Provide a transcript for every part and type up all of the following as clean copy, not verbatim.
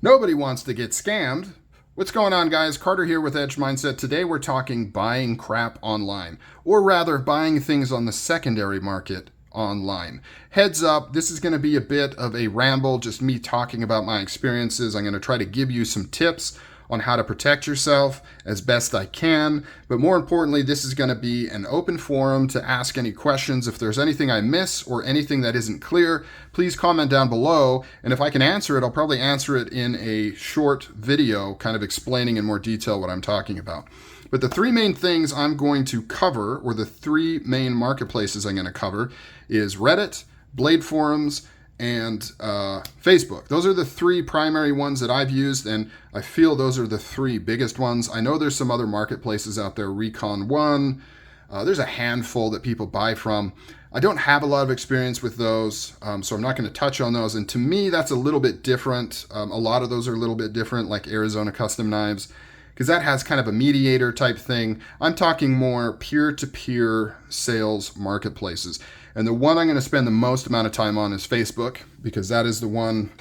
Nobody wants to get scammed. What's going on, guys? Carter here with Edge Mindset. Today we're talking buying crap online, or rather buying things on the secondary market online. Heads up, this is going to be a bit of a ramble, just me talking about my experiences. I'm going to try to give you some tips on how to protect yourself as best I can. But more importantly, this is going to be an open forum to ask any questions. If there's anything I miss or anything that isn't clear, please comment down below. And if I can answer it, I'll probably answer it in a short video, kind of explaining in more detail what I'm talking about. But the three main things I'm going to cover, or the three main marketplaces I'm going to cover, is Reddit, Bladeforums, and Facebook. Those are the three primary ones that I've used, and I feel those are the three biggest ones. I know there's some other marketplaces out there, Recon One. There's a handful that people buy from. I don't have a lot of experience with those, so I'm not going to touch on those. And to me, that's a little bit different. A lot of those are a little bit different, like Arizona Custom Knives, because that has kind of a mediator type thing. I'm talking more peer-to-peer sales marketplaces. And the one I'm going to spend the most amount of time on is Facebook, because that is the one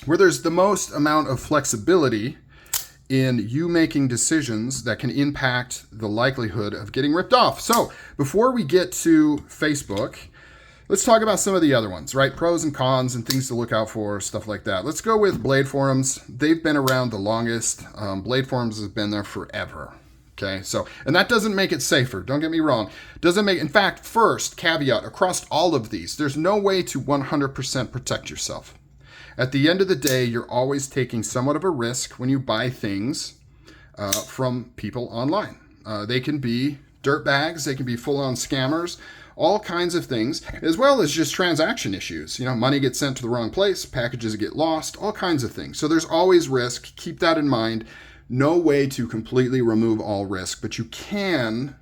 where there's the most amount of flexibility in you making decisions that can impact the likelihood of getting ripped off. So before we get to Facebook, let's talk about some of the other ones, right? Pros and cons and things to look out for, stuff like that. Let's go with Bladeforums. They've been around the longest. Bladeforums has been there forever. Okay, so, and that doesn't make it safer. Don't get me wrong. Doesn't make, in fact, first caveat across all of these, there's no way to 100% protect yourself. At the end of the day, you're always taking somewhat of a risk when you buy things from people online. They can be dirtbags, they can be full-on scammers, all kinds of things, as well as just transaction issues. You know, money gets sent to the wrong place, packages get lost, all kinds of things. So there's always risk. Keep that in mind. No way to completely remove all risk, but you can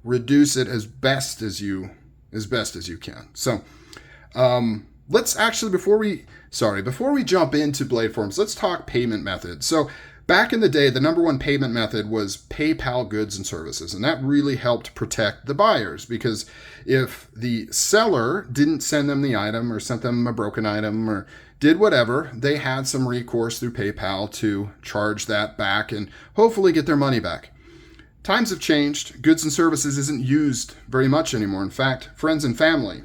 reduce it as best as you can. So let's actually, before we jump into Bladeforums, let's talk payment methods. So back in the day, the number one payment method was PayPal goods and services, and that really helped protect the buyers, because if the seller didn't send them the item or sent them a broken item or did whatever, they had some recourse through PayPal to charge that back and hopefully get their money back. Times have changed. Goods and services isn't used very much anymore. In fact, friends and family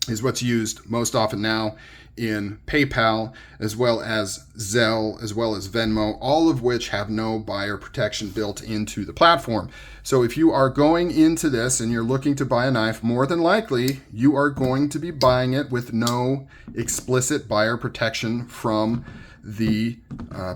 is what's used most often now in PayPal, as well as Zelle, as well as Venmo, all of which have no buyer protection built into the platform. So if you are going into this and you're looking to buy a knife, more than likely you are going to be buying it with no explicit buyer protection from the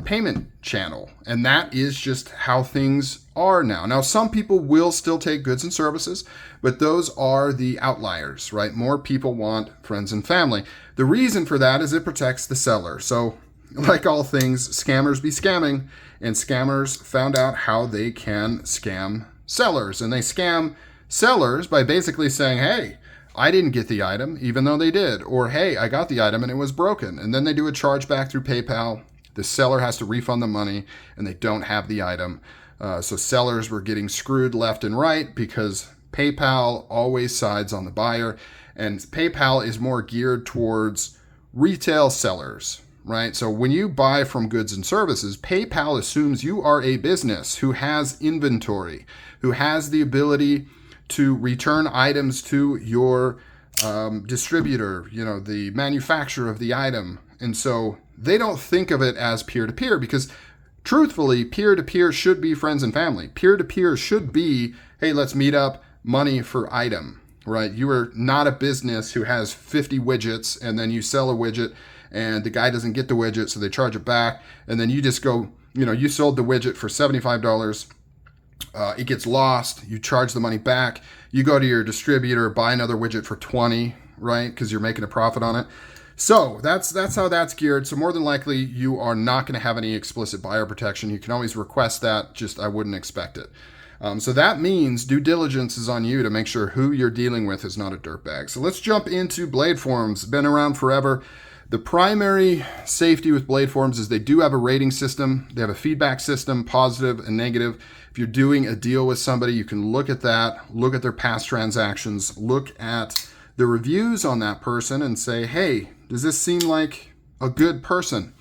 payment channel. And that is just how things are now. Now, some people will still take goods and services, but those are the outliers, right? More people want friends and family. The reason for that is it protects the seller. So like all things, scammers be scamming, and scammers found out how they can scam sellers. And they scam sellers by basically saying, hey, I didn't get the item, even though they did. Or, hey, I got the item and it was broken. And then they do a chargeback through PayPal. The seller has to refund the money and they don't have the item. So sellers were getting screwed left and right because PayPal always sides on the buyer. And PayPal is more geared towards retail sellers, right? So when you buy from goods and services, PayPal assumes you are a business who has inventory, who has the ability to return items to your distributor, you know, the manufacturer of the item. And so they don't think of it as peer-to-peer, because truthfully, peer-to-peer should be friends and family. Peer-to-peer should be, hey, let's meet up, money for item, right? You are not a business who has 50 widgets and then you sell a widget and the guy doesn't get the widget, so they charge it back. And then you just go, you know, you sold the widget for $75. It gets lost. You charge the money back. You go to your distributor, buy another widget for $20, right? Because you're making a profit on it. So that's how that's geared. So more than likely, you are not going to have any explicit buyer protection. You can always request that. Just I wouldn't expect it. So that means due diligence is on you to make sure who you're dealing with is not a dirtbag. So let's jump into Bladeforums. Been around forever. The primary safety with Bladeforums is they do have a rating system. They have a feedback system, positive and negative. If you're doing a deal with somebody, you can look at that, look at their past transactions, look at the reviews on that person and say, hey, does this seem like a good person?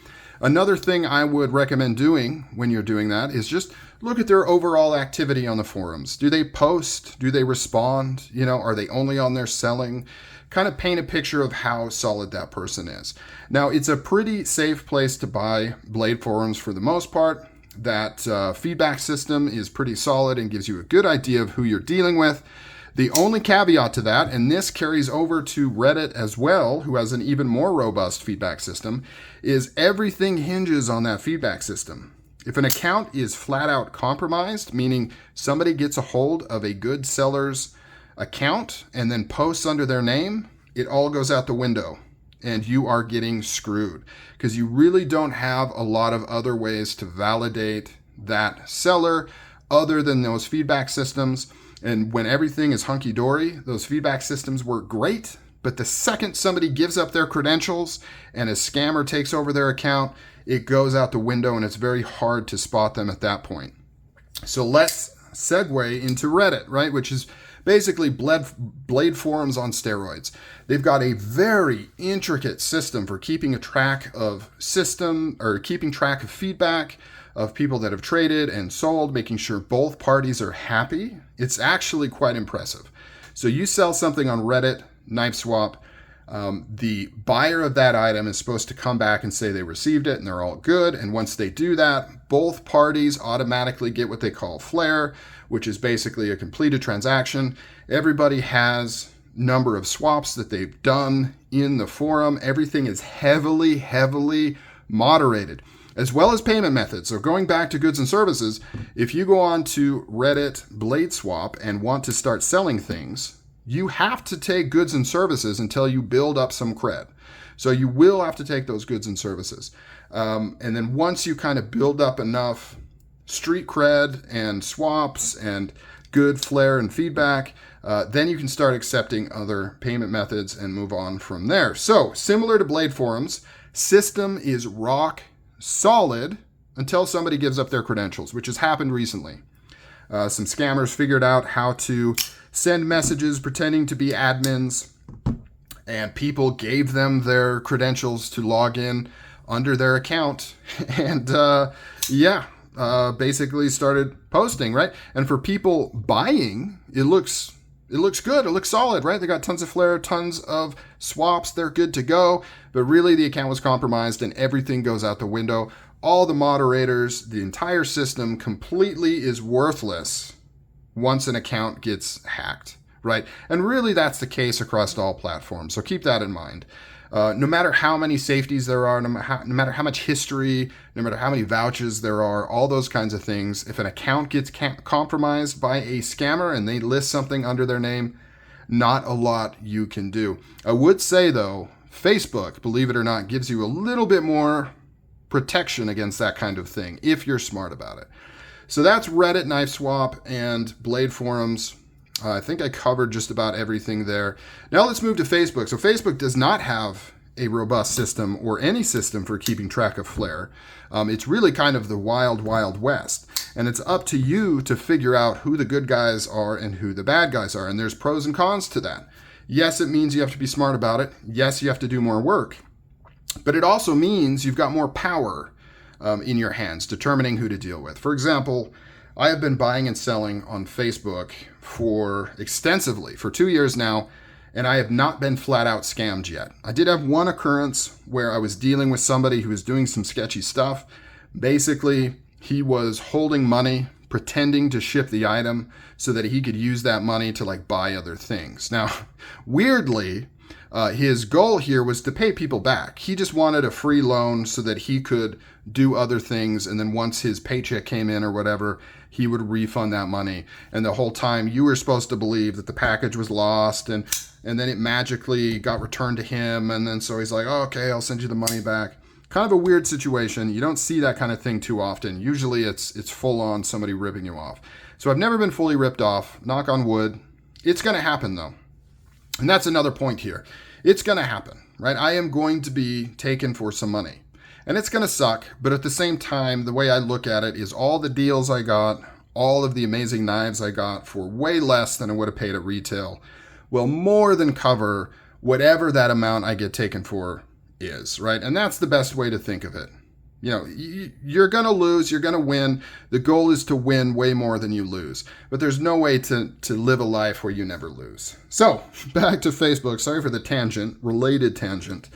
Another thing I would recommend doing when you're doing that is just look at their overall activity on the forums. Do they post? Do they respond? Are they only on there selling? Kind of paint a picture of how solid that person is. Now, it's a pretty safe place to buy Bladeforums for the most part. That feedback system is pretty solid and gives you a good idea of who you're dealing with. The only caveat to that, and this carries over to Reddit as well, who has an even more robust feedback system, is everything hinges on that feedback system. If an account is flat out compromised, meaning somebody gets a hold of a good seller's account and then posts under their name, it all goes out the window and you are getting screwed because you really don't have a lot of other ways to validate that seller other than those feedback systems. And when everything is hunky-dory, those feedback systems work great. But the second somebody gives up their credentials and a scammer takes over their account, it goes out the window and it's very hard to spot them at that point. So let's segue into Reddit, right? Which is basically Bladeforums on steroids. They've got a very intricate system for keeping track of feedback of people that have traded and sold, making sure both parties are happy. It's actually quite impressive. So you sell something on Reddit, knife swap, the buyer of that item is supposed to come back and say they received it and they're all good. And once they do that, both parties automatically get what they call flare, which is basically a completed transaction. Everybody has number of swaps that they've done in the forum. Everything is heavily, heavily moderated, as well as payment methods. So going back to goods and services, if you go on to Reddit Bladeswap and want to start selling things, you have to take goods and services until you build up some cred. So you will have to take those goods and services. And then once you kind of build up enough street cred and swaps and good flair and feedback, then you can start accepting other payment methods and move on from there. So similar to Bladeforums, system is rock solid until somebody gives up their credentials, which has happened recently. Some scammers figured out how to send messages pretending to be admins, and people gave them their credentials to log in under their account and basically started posting, right? And for people buying, it looks good. It looks solid, right? They got tons of flair, tons of swaps. They're good to go. But really, the account was compromised and everything goes out the window. All the moderators, the entire system completely is worthless once an account gets hacked, right? And really, that's the case across all platforms. So keep that in mind. No matter how many safeties there are, no matter how much history, no matter how many vouchers there are, all those kinds of things, if an account gets compromised by a scammer and they list something under their name, not a lot you can do. I would say, though, Facebook, believe it or not, gives you a little bit more protection against that kind of thing if you're smart about it. So that's Reddit, Knife Swap, and Bladeforums. I think I covered just about everything there. Now let's move to Facebook. So Facebook does not have a robust system or any system for keeping track of flare. It's really kind of the wild, wild west. And it's up to you to figure out who the good guys are and who the bad guys are. And there's pros and cons to that. Yes, it means you have to be smart about it. Yes, you have to do more work. But it also means you've got more power in your hands, determining who to deal with. For example, I have been buying and selling on Facebook extensively for 2 years now, and I have not been flat out scammed yet. I did have one occurrence where I was dealing with somebody who was doing some sketchy stuff. Basically, he was holding money, pretending to ship the item so that he could use that money to buy other things. Now, weirdly, his goal here was to pay people back. He just wanted a free loan so that he could do other things, and then once his paycheck came in or whatever, he would refund that money. And the whole time you were supposed to believe that the package was lost, and then it magically got returned to him, and then so he's like, oh, okay, I'll send you the money back. Kind of a weird situation. You don't see that kind of thing too often. Usually it's full on somebody ripping you off. So I've never been fully ripped off, knock on wood. It's going to happen though. And that's another point here. It's going to happen, right? I am going to be taken for some money. And it's going to suck, but at the same time, the way I look at it is all the deals I got, all of the amazing knives I got for way less than I would have paid at retail will more than cover whatever that amount I get taken for is, right? And that's the best way to think of it. You're going to lose, you're going to win. The goal is to win way more than you lose. But there's no way to live a life where you never lose. So, back to Facebook. Sorry for the tangent, related tangent.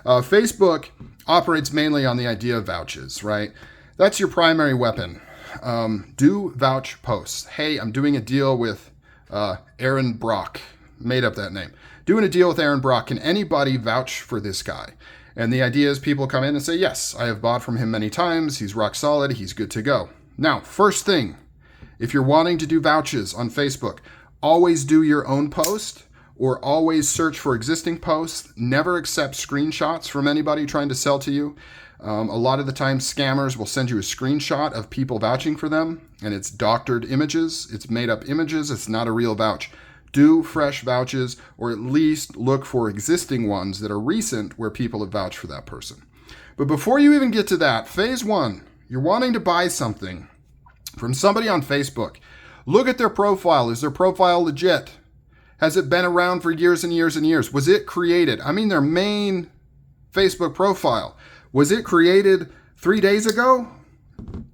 Facebook operates mainly on the idea of vouches, right? That's your primary weapon. Do vouch posts. Hey, I'm doing a deal with Aaron Brock. Made up that name. Doing a deal with Aaron Brock. Can anybody vouch for this guy? And the idea is people come in and say, yes, I have bought from him many times. He's rock solid. He's good to go. Now, first thing, if you're wanting to do vouches on Facebook, always do your own post or always search for existing posts. Never accept screenshots from anybody trying to sell to you. A lot of the time, scammers will send you a screenshot of people vouching for them, and it's doctored images. It's made up images. It's not a real vouch. Do fresh vouches, or at least look for existing ones that are recent where people have vouched for that person. But before you even get to that, phase one, you're wanting to buy something from somebody on Facebook. Look at their profile. Is their profile legit? Has it been around for years and years and years? Was it created? I mean, their main Facebook profile. Was it created 3 days ago?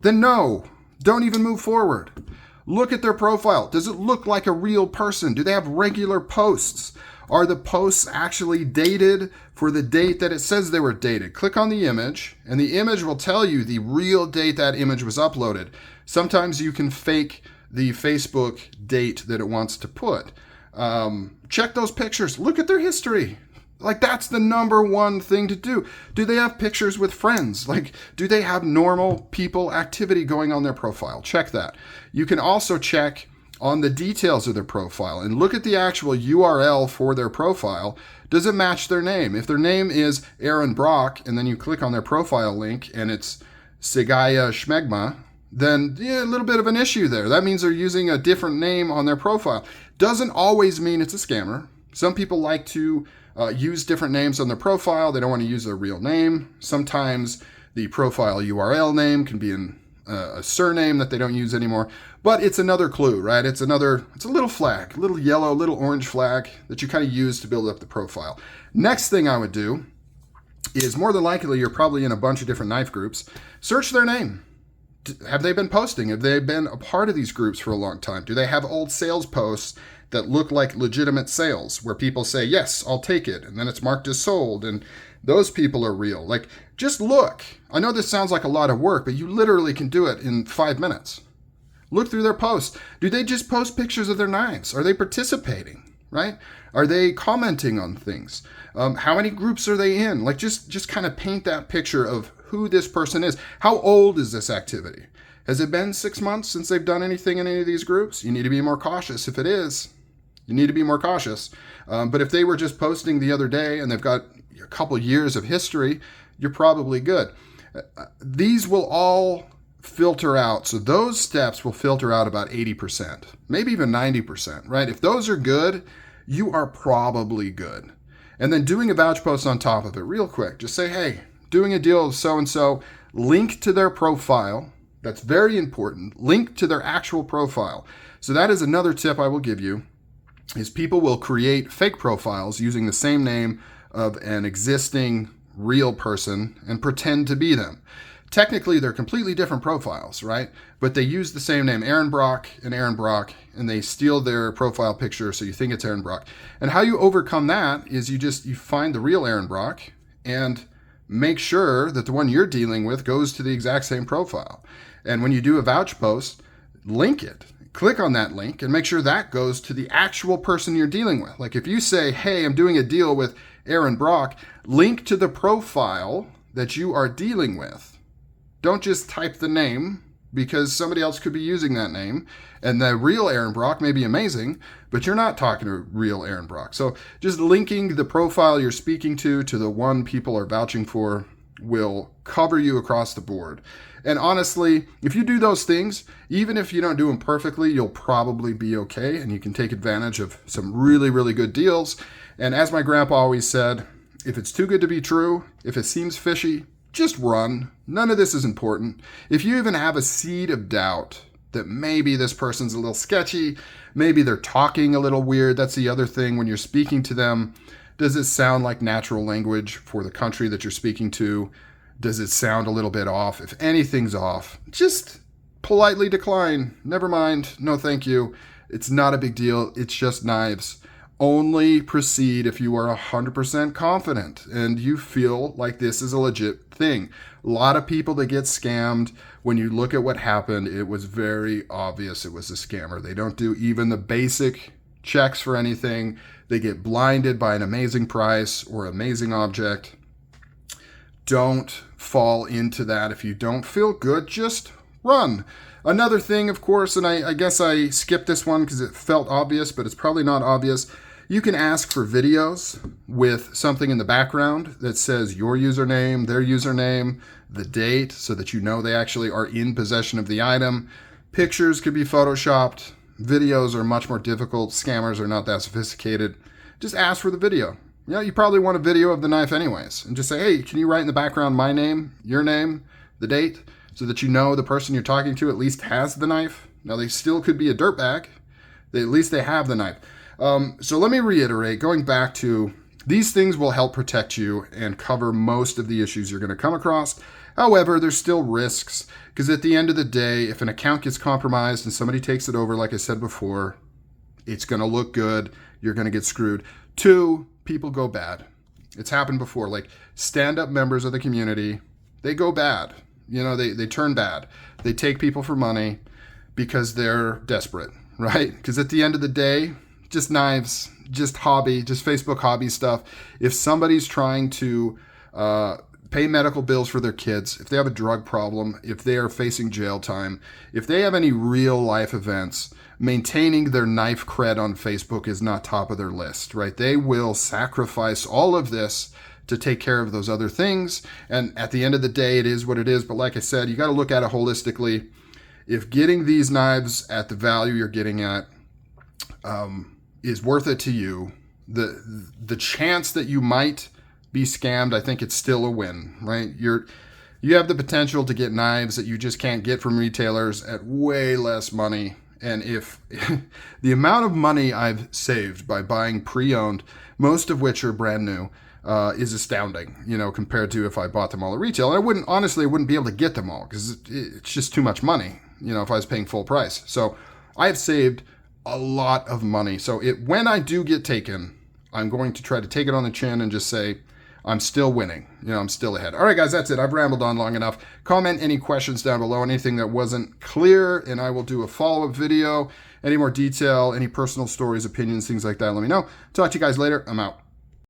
Then no, don't even move forward. Look at their profile. Does it look like a real person? Do they have regular posts? Are the posts actually dated for the date that it says they were dated? Click on the image, and the image will tell you the real date that image was uploaded. Sometimes you can fake the Facebook date that it wants to put. Check those pictures. Look at their history. Like, that's the number one thing to do. Do they have pictures with friends? Like, do they have normal people activity going on their profile? Check that. You can also check on the details of their profile and look at the actual URL for their profile. Does it match their name? If their name is Aaron Brock, and then you click on their profile link and it's Segaya Schmegma, then a little bit of an issue there. That means they're using a different name on their profile. Doesn't always mean it's a scammer. Some people like to use different names on their profile. They don't want to use their real name. Sometimes the profile URL name can be a surname that they don't use anymore. But it's another clue, right? It's a little flag, a little yellow, little orange flag that you kind of use to build up the profile. Next thing I would do is, more than likely, you're probably in a bunch of different knife groups. Search their name. Have they been posting? Have they been a part of these groups for a long time? Do they have old sales posts that look like legitimate sales where people say, yes, I'll take it, and then it's marked as sold, and those people are real? Like, just look. I know this sounds like a lot of work, but you literally can do it in 5 minutes. Look through their posts. Do they just post pictures of their knives? Are they participating, right? Are they commenting on things? How many groups are they in? Like, just kind of paint that picture of who this person is. How old is this activity? Has it been 6 months since they've done anything in any of these groups? You need to be more cautious. If it is, you need to be more cautious. But if they were just posting the other day and they've got a couple years of history, you're probably good. These will all filter out. So those steps will filter out about 80%, maybe even 90%, right? If those are good, you are probably good. And then doing a vouch post on top of it real quick. Just say, hey, doing a deal with so-and-so, link to their profile. That's very important. Link to their actual profile. So that is another tip I will give you, is people will create fake profiles using the same name of an existing real person and pretend to be them. Technically, they're completely different profiles, right? But they use the same name, Aaron Brock, and they steal their profile picture so you think it's Aaron Brock. And how you overcome that is you find the real Aaron Brock and make sure that the one you're dealing with goes to the exact same profile. And when you do a vouch post, link it. Click on that link and make sure that goes to the actual person you're dealing with. Like if you say, hey, I'm doing a deal with Aaron Brock, link to the profile that you are dealing with. Don't just type the name, because somebody else could be using that name. And the real Aaron Brock may be amazing, but you're not talking to real Aaron Brock. So just linking the profile you're speaking to the one people are vouching for will cover you across the board. And honestly, if you do those things, even if you don't do them perfectly, you'll probably be okay, and you can take advantage of some really, really good deals. And as my grandpa always said, if it's too good to be true, if it seems fishy, just run. None of this is important. If you even have a seed of doubt that maybe this person's a little sketchy, maybe they're talking a little weird, that's the other thing when you're speaking to them. Does it sound like natural language for the country that you're speaking to? Does it sound a little bit off? If anything's off, just politely decline. Never mind. No, thank you. It's not a big deal. It's just knives. Only proceed if you are 100% confident and you feel like this is a legit thing. A lot of people that get scammed, when you look at what happened, it was very obvious it was a scammer. They don't do even the basic checks for anything. They get blinded by an amazing price or amazing object. Don't fall into that. If you don't feel good, just run. Another thing, of course, and I guess I skipped this one because it felt obvious, but it's probably not obvious. You can ask for videos with something in the background that says your username, their username, the date, so that you know they actually are in possession of the item. Pictures could be photoshopped. Videos are much more difficult. Scammers are not that sophisticated. Just ask for the video. You know, you probably want a video of the knife anyways. And just say, hey, can you write in the background my name, your name, the date, so that you know the person you're talking to at least has the knife. Now, they still could be a dirtbag. At least they have the knife. So let me reiterate, going back to these things will help protect you and cover most of the issues you're going to come across. However, there's still risks because at the end of the day, if an account gets compromised and somebody takes it over, like I said before, it's going to look good. You're going to get screwed. 2, people go bad. It's happened before. Like stand-up members of the community, they go bad. You know, they turn bad. They take people for money because they're desperate, right? Because at the end of the day, just knives, just hobby, just Facebook hobby stuff. If somebody's trying to pay medical bills for their kids, if they have a drug problem, if they are facing jail time, if they have any real life events, maintaining their knife cred on Facebook is not top of their list, right? They will sacrifice all of this to take care of those other things. And at the end of the day, it is what it is. But like I said, you got to look at it holistically. If getting these knives at the value you're getting at is worth it to you, the chance that you might be scammed, I think it's still a win, right? You have the potential to get knives that you just can't get from retailers at way less money. And if the amount of money I've saved by buying pre-owned, most of which are brand new, is astounding, you know, compared to if I bought them all at retail. And I wouldn't be able to get them all because it's just too much money, you know, if I was paying full price. So I have saved a lot of money. So when I do get taken, I'm going to try to take it on the chin and just say, I'm still winning. You know, I'm still ahead. All right, guys, that's it. I've rambled on long enough. Comment any questions down below, anything that wasn't clear, and I will do a follow-up video. Any more detail, any personal stories, opinions, things like that, let me know. Talk to you guys later. I'm out.